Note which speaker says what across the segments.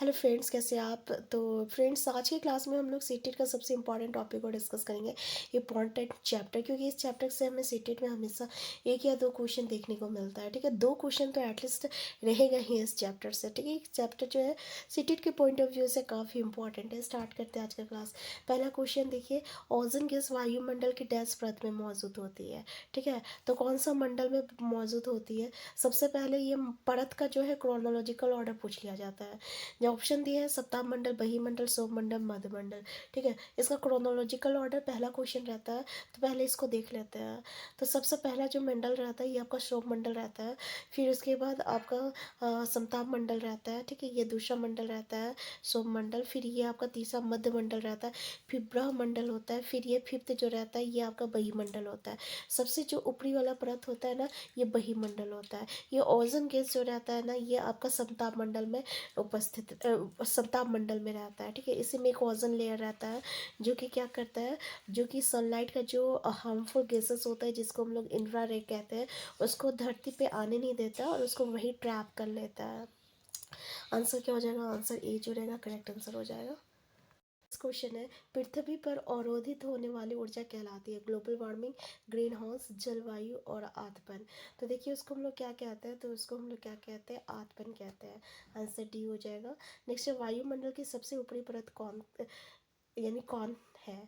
Speaker 1: Hello friends, कैसे आप? तो फ्रेंड्स, आज की क्लास में हम लोग सीटेट का सबसे इम्पॉर्टेंट टॉपिक को डिस्कस करेंगे, इम्पॉर्टेंट चैप्टर, क्योंकि इस चैप्टर से हमें सीटेट में हमेशा एक या दो क्वेश्चन देखने को मिलता है। ठीक है, दो क्वेश्चन तो एटलीस्ट रहेगा ही इस चैप्टर से। ठीक है, चैप्टर जो है सीटेट के पॉइंट ऑफ व्यू से काफ़ी इंपॉर्टेंट है। स्टार्ट करते हैं आज का क्लास। पहला क्वेश्चन देखिए, ओजोन गैस वायुमंडल की डैश परत में मौजूद होती है। ठीक है, तो कौन सा मंडल में मौजूद होती है? सबसे पहले ये परत का जो है क्रोनोलॉजिकल ऑर्डर पूछ लिया जाता है। जो ऑप्शन दिए हैं, सप्ताह मंडल, बहीमंडल, सौरमंडल, मध्यमंडल। ठीक है, इसका क्रोनोलॉजिकल ऑर्डर पहला क्वेश्चन रहता है, तो पहले इसको देख लेते हैं। तो सबसे पहला जो मंडल रहता है ये आपका सौरमंडल रहता है। फिर उसके बाद आपका समताप मंडल रहता है। ठीक है, ये दूसरा मंडल रहता है सौरमंडल। फिर ये आपका तीसरा मध्यमंडल रहता है। फिर ब्रह्मंडल होता है। फिर ये फिफ्थ जो रहता है ये आपका बहीमंडल होता है। सबसे जो ऊपरी वाला परत होता है ना, ये बहीमंडल होता है। ये ओजोन गैस जो रहता है ना, ये आपका समताप मंडल में उपस्थित सप्ताह मंडल में रहता है। ठीक है, इसी में एक ओजोन लेयर रहता है जो कि क्या करता है, जो कि सनलाइट का जो हार्मफुल गैसेस होता है जिसको हम लोग इंफ्रारेड कहते हैं, उसको धरती पे आने नहीं देता और उसको वही ट्रैप कर लेता है। आंसर क्या हो जाएगा? आंसर ए जो रहेगा करेक्ट आंसर हो जाएगा। क्वेश्चन है, पृथ्वी पर अवरोधित होने वाली ऊर्जा कहलाती है ग्लोबल वार्मिंग, ग्रीन हाउस, जलवायु और आतपन। तो देखिए उसको हम लोग क्या कहते हैं, तो उसको हम लोग क्या कहते हैं? आतपन कहते हैं। आंसर डी हो जाएगा। नेक्स्ट है, वायुमंडल की सबसे ऊपरी परत कौन, यानी कौन है?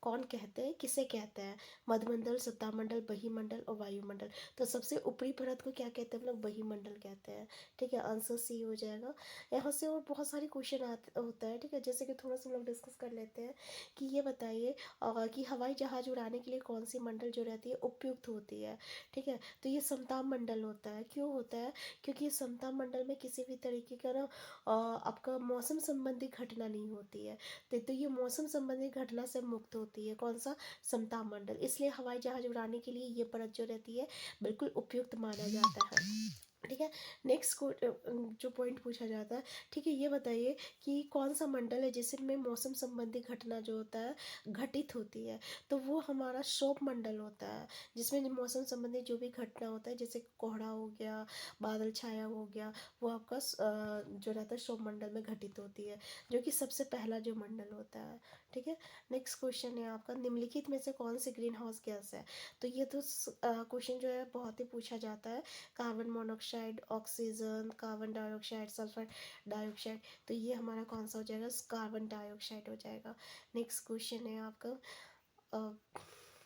Speaker 1: कौन कहते हैं, किसे कहते हैं? मध्यमंडल, सत्तामंडल, बहीमंडल और वायुमंडल। तो सबसे ऊपरी परत को क्या कहते हैं हम लोग? बहीमंडल कहते हैं। ठीक है, आंसर सी हो जाएगा। यहाँ से और बहुत सारे क्वेश्चन आते होता है। ठीक है, जैसे कि थोड़ा सा हम लोग डिस्कस कर लेते हैं कि ये बताइए कि हवाई जहाज उड़ाने के लिए कौन सी मंडल जो रहती है उपयुक्त होती है? ठीक है, तो ये समताप मंडल होता है। क्यों होता है? क्योंकि समताप मंडल में किसी भी तरीके का ना आपका मौसम संबंधी घटना नहीं होती है। तो ये मौसम संबंधी घटना से मुक्त होती है। कौन सा? समताप मंडल। इसलिए हवाई जहाज उड़ाने के लिए ये परत जो रहती है बिल्कुल उपयुक्त माना जाता है। ठीक है, नेक्स्ट को जो पॉइंट पूछा जाता है, ठीक है, ये बताइए कि कौन सा मंडल है जिसमें मौसम संबंधी घटना जो होता है घटित होती है? तो वो हमारा शोभ मंडल होता है, जिसमें मौसम संबंधी जो भी घटना होता है, जैसे कोहरा हो गया, बादल छाया हो गया, वो आपका जो रहता है शोभ मंडल में घटित होती है, जो कि सबसे पहला जो मंडल होता है। ठीक है, नेक्स्ट क्वेश्चन है आपका, निम्नलिखित में से कौन सी ग्रीन हाउस गैस है? तो ये तो क्वेश्चन जो है बहुत ही पूछा जाता है। Carbon monoxide, oxygen, carbon dioxide, sulphur dioxide. तो ये हमारा कौन सा हो जाएगा? कार्बन डाइऑक्साइड हो जाएगा। नेक्स्ट क्वेश्चन है आपका, अ,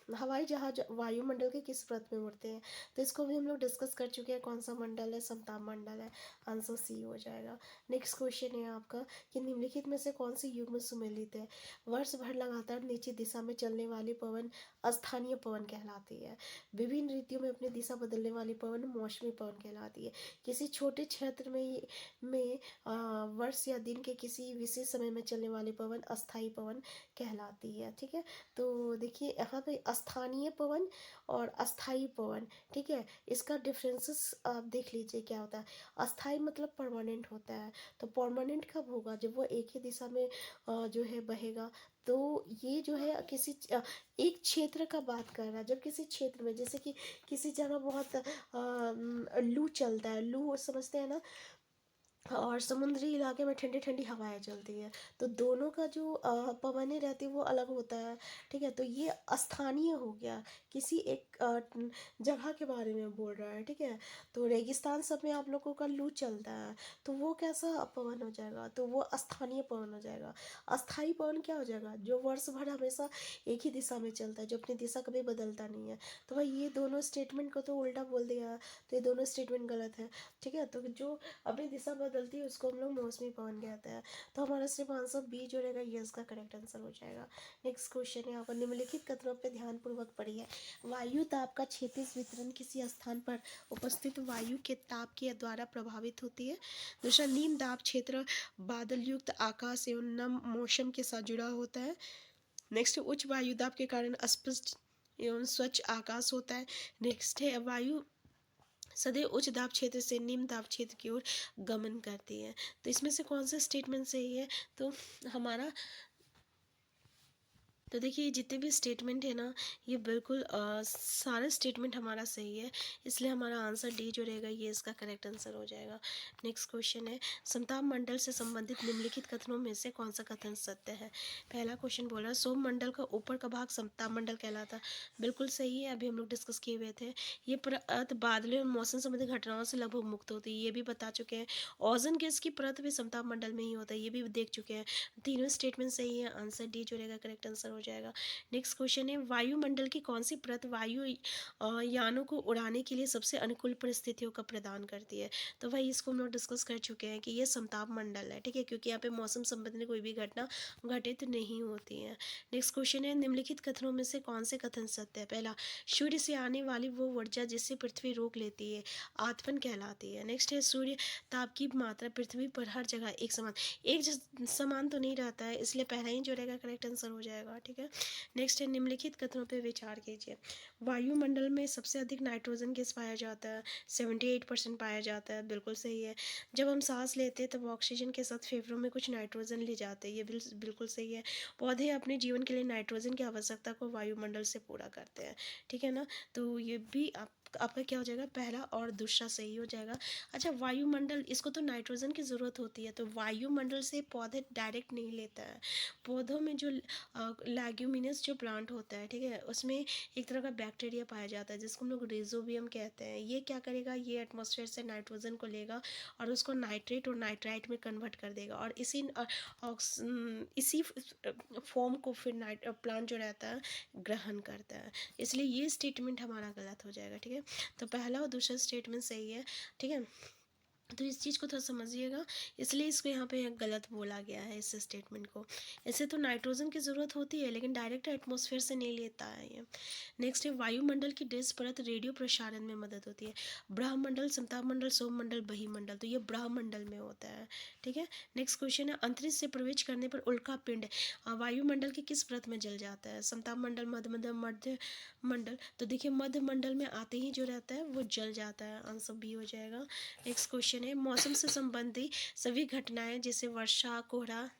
Speaker 1: हवाई जहाज वायुमंडल के किस परत में उड़ते हैं? तो इसको भी हम लोग डिस्कस कर चुके हैं। कौन सा मंडल है? समताप मंडल है। आंसर सी हो जाएगा। नेक्स्ट क्वेश्चन है आपका कि निम्नलिखित में से कौन सी युग्म सुमेलित है? वर्ष भर लगातार नीचे दिशा में चलने वाली पवन अस्थानीय पवन कहलाती है। विभिन्न ऋतुओं में अपनी दिशा बदलने वाली पवन मौसमी पवन कहलाती है। किसी छोटे क्षेत्र में वर्ष या दिन के किसी विशेष समय में चलने वाली पवन अस्थायी पवन कहलाती है। ठीक है, तो देखिए यहाँ पे स्थानीय पवन और अस्थाई पवन, ठीक है, इसका डिफरेंसेस आप देख लीजिए क्या होता है। अस्थाई मतलब परमानेंट होता है। तो परमानेंट कब होगा? जब वो एक ही दिशा में जो है बहेगा। तो ये जो है किसी एक क्षेत्र का बात कर रहा है। जब किसी क्षेत्र में, जैसे कि किसी जगह बहुत लू चलता है, लू समझते हैं ना, और समुद्री इलाके में ठंडी ठंडी हवाएं चलती है, तो दोनों का जो पवनें रहती है वो अलग होता है। ठीक है, तो ये स्थानीय हो गया, किसी एक जगह के बारे में बोल रहा है। ठीक है, तो रेगिस्तान सब में आप लोगों का लू चलता है, तो वो कैसा पवन हो जाएगा? तो वो स्थानीय पवन हो जाएगा। अस्थाई पवन क्या हो जाएगा? जो वर्ष भर हमेशा एक ही दिशा में चलता है, जो अपनी दिशा कभी बदलता नहीं है। तो भाई ये दोनों स्टेटमेंट को तो उल्टा बोल दिया, तो ये दोनों स्टेटमेंट गलत है। ठीक है, तो जो अपनी दिशा बदलती है उसको हम लोग मौसमी पवन कहते हैं। तो हमारा सिर्फ आंसर बी जो रहेगा ये इसका करेक्ट आंसर हो जाएगा। नेक्स्ट क्वेश्चन है, यहाँ पर निम्नलिखित कथनों पर ध्यानपूर्वक पढ़िए। वायु ताप का क्षैतिज वितरण किसी स्थान पर उपस्थित वायु के ताप के द्वारा प्रभावित होती है। दूसरा, निम्न दाब क्षेत्र बादल युक्त आकाश एवं नम मौसम के साथ जुड़ा होता है। नेक्स्ट, उच्च वायु दाब के कारण स्पष्ट एवं स्वच्छ आकाश होता है। नेक्स्ट है, वायु सदैव उच्च दाब क्षेत्र से निम्न दाब क्षेत्र की ओर गमन करती है। तो इसमें से कौन सा स्टेटमेंट सही है? तो हमारा तो देखिए ये जितने भी स्टेटमेंट है ना, ये बिल्कुल सारा स्टेटमेंट हमारा सही है, इसलिए हमारा आंसर डी जो रहेगा ये इसका करेक्ट आंसर हो जाएगा। नेक्स्ट क्वेश्चन है, समताप मंडल से संबंधित निम्नलिखित कथनों में से कौन सा कथन सत्य है। पहला क्वेश्चन बोल रहा है सौम मंडल का ऊपर का भाग समताप मंडल कहलाता है। बिल्कुल सही है, अभी हम लोग डिस्कस किए हुए थे। ये परत बादलों और मौसम संबंधी घटनाओं से लगभग मुक्त होती है, ये भी बता चुके हैं। ओजोन गैस की परत भी समताप मंडल में ही होता है, ये भी देख चुके हैं। तीनों स्टेटमेंट सही है, आंसर डी जो रहेगा करेक्ट आंसर हो जाएगा। नेक्स्ट क्वेश्चन है, वायुमंडल की कौन सी परत वायु यानों को उड़ाने के लिए सबसे अनुकूल परिस्थितियों का प्रदान करती है। तो भाई इसको हम लोग डिस्कस कर चुके हैं कि ये समताप मंडल है, ठीक है, क्योंकि यहाँ पे मौसम संबंधी कोई भी घटना घटित नहीं होती है। नेक्स्ट क्वेश्चन है, निम्नलिखित कथनों में से कौन से कथन सत्य है। पहला, सूर्य से आने वाली वो ऊर्जा जिससे पृथ्वी रोक लेती है आत्मन कहलाती है। नेक्स्ट है, सूर्य ताप की मात्रा पृथ्वी पर हर जगह एक समान तो नहीं रहता है, इसलिए पहला ही जो रहेगा करेक्ट आंसर हो जाएगा, ठीक है। नेक्स्ट है, निम्नलिखित कथनों पर विचार कीजिए। वायुमंडल में सबसे अधिक नाइट्रोजन गैस पाया जाता है, 78% पाया जाता है, बिल्कुल सही है। जब हम सांस लेते हैं तब ऑक्सीजन के साथ फेफड़ों में कुछ नाइट्रोजन ले जाते हैं, ये बिल्कुल सही है। पौधे अपने जीवन के लिए नाइट्रोजन की आवश्यकता को वायुमंडल से पूरा करते हैं, ठीक है ना। तो ये भी आपका क्या हो जाएगा, पहला और दूसरा सही हो जाएगा। अच्छा, वायुमंडल, इसको तो नाइट्रोजन की ज़रूरत होती है, तो वायुमंडल से पौधे डायरेक्ट नहीं लेता है। पौधों में जो लैग्यूमिनस जो प्लांट होता है, ठीक है, उसमें एक तरह का बैक्टीरिया पाया जाता है जिसको हम लोग रिजोबियम कहते हैं। ये क्या करेगा, ये एटमॉस्फेयर से नाइट्रोजन को लेगा और उसको नाइट्रेट और नाइट्राइट में कन्वर्ट कर देगा और इसी फॉर्म को फिर प्लांट जो रहता है ग्रहण करता है, इसलिए ये स्टेटमेंट हमारा गलत हो जाएगा, ठीक है। तो पहला और दूसरा स्टेटमेंट सही है, ठीक है। तो इस चीज़ को थोड़ा समझिएगा, इसलिए इसको यहाँ पे गलत बोला गया है इस स्टेटमेंट को। इसे तो नाइट्रोजन की ज़रूरत होती है लेकिन डायरेक्ट एटमॉस्फेयर से नहीं लेता है ये। नेक्स्ट है, वायुमंडल की ड्रेस परत रेडियो प्रसारण में मदद होती है। ब्रह्मंडल, समतापमंडल, सौरमंडल, बहिमंडल, तो ये ब्रह्मंडल में होता है, ठीक है। नेक्स्ट क्वेश्चन है, अंतरिक्ष से प्रवेश करने पर उल्का पिंड वायुमंडल की किस परत में जल जाता है। समताप मंडल, मध्य मंडल, तो देखिए मध्य मंडल में आते ही जो रहता है वो जल जाता है, आंसर बी हो जाएगा। नेक्स्ट क्वेश्चन है, मौसम से संबंधी सभी घटनाएं जैसे वर्षा, कोहरा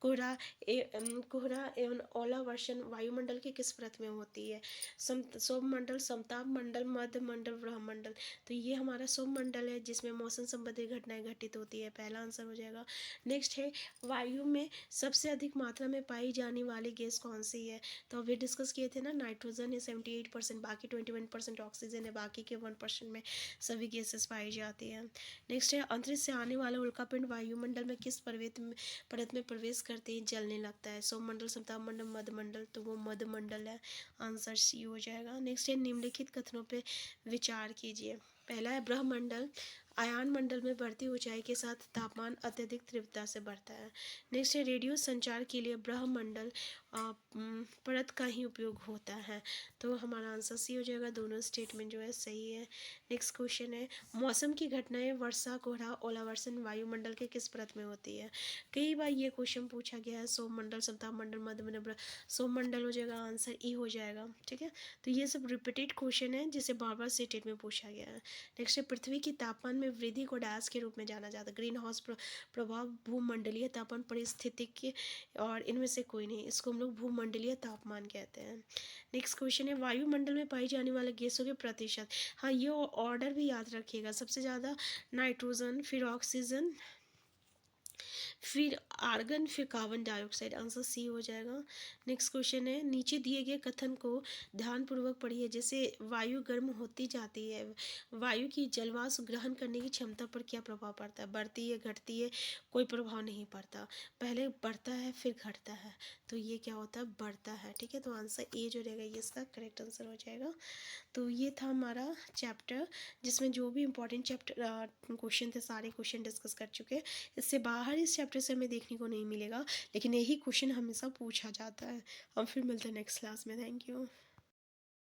Speaker 1: कोहरा एवं ओला वर्षण वायुमंडल की किस परत में होती है। सौरमंडल, समताप मंडल, मध्य मंडल, ब्रह्मंडल, तो ये हमारा सौरमंडल है जिसमें मौसम संबंधी घटनाएं घटित होती है, पहला आंसर हो जाएगा। नेक्स्ट है, वायु में सबसे अधिक मात्रा में पाई जाने वाली गैस कौन सी है। तो अभी डिस्कस किए थे ना, नाइट्रोजन है 78%, बाकी 21% ऑक्सीजन है, बाकी के 1% में सभी गैसेस पाई जाती हैं। नेक्स्ट है, अंतरिक्ष से आने वाला उल्कापिंड वायुमंडल में किस परत में प्रवेश करते ही जलने लगता है। सौरमंडल, समताप मंडल, मध्यमंडल, तो वो मध्यमंडल है, आंसर सी हो जाएगा। नेक्स्ट है, निम्नलिखित कथनों पे विचार कीजिए। पहला है, ब्रह्मंडल आयन मंडल में बढ़ती ऊंचाई के साथ तापमान अत्यधिक तीव्रता से बढ़ता है। नेक्स्ट है, रेडियो संचार के लिए ब्रह्मंडल परत का ही उपयोग होता है, तो हमारा आंसर सी हो जाएगा, दोनों स्टेटमेंट जो है सही है। नेक्स्ट क्वेश्चन है, मौसम की घटनाएं वर्षा, कोहरा, ओलावर्षण वायुमंडल के किस परत में होती है। कई बार ये क्वेश्चन पूछा गया है, सौरमंडल, समताप मंडल, मध्यमंडल, सौरमंडल हो जाएगा, आंसर ई हो जाएगा, ठीक है। तो ये सब रिपीटेड क्वेश्चन है जिसे बार बार स्टेटमेंट में पूछा गया है। नेक्स्ट है, पृथ्वी की तापमान में वृद्धि को डैश के रूप में जाना जाता है। ग्रीन हाउस प्रभाव, भूमंडलीय तापमान, पारिस्थितिकी, और इनमें से कोई नहीं, इसको हम लोग भूमंडलीय तापमान कहते हैं। नेक्स्ट क्वेश्चन है, वायुमंडल में पाई जाने वाले गैसों के प्रतिशत। हाँ, ये ऑर्डर भी याद रखिएगा, सबसे ज़्यादा नाइट्रोजन, फिर ऑक्सीजन, फिर आर्गन, फिर कार्बन डाइऑक्साइड, आंसर सी हो जाएगा। नेक्स्ट क्वेश्चन है, नीचे दिए गए कथन को ध्यानपूर्वक पढ़िए। जैसे वायु गर्म होती जाती है, वायु की जलवाष्प ग्रहण करने की क्षमता पर क्या प्रभाव पड़ता है। बढ़ती है, घटती है, कोई प्रभाव नहीं पड़ता, पहले बढ़ता है फिर घटता है, तो ये क्या होता है, बढ़ता है, ठीक है। तो आंसर ए जो रहेगा ये इसका करेक्ट आंसर हो जाएगा। तो ये था हमारा चैप्टर जिसमें जो भी इम्पोर्टेंट चैप्टर क्वेश्चन थे सारे क्वेश्चन डिस्कस कर चुके हैं। इससे बाहर इस चैप्टर से हमें देखने को नहीं मिलेगा, लेकिन यही क्वेश्चन हमेशा पूछा जाता है। हम फिर मिलते हैं नेक्स्ट क्लास में। Thank you.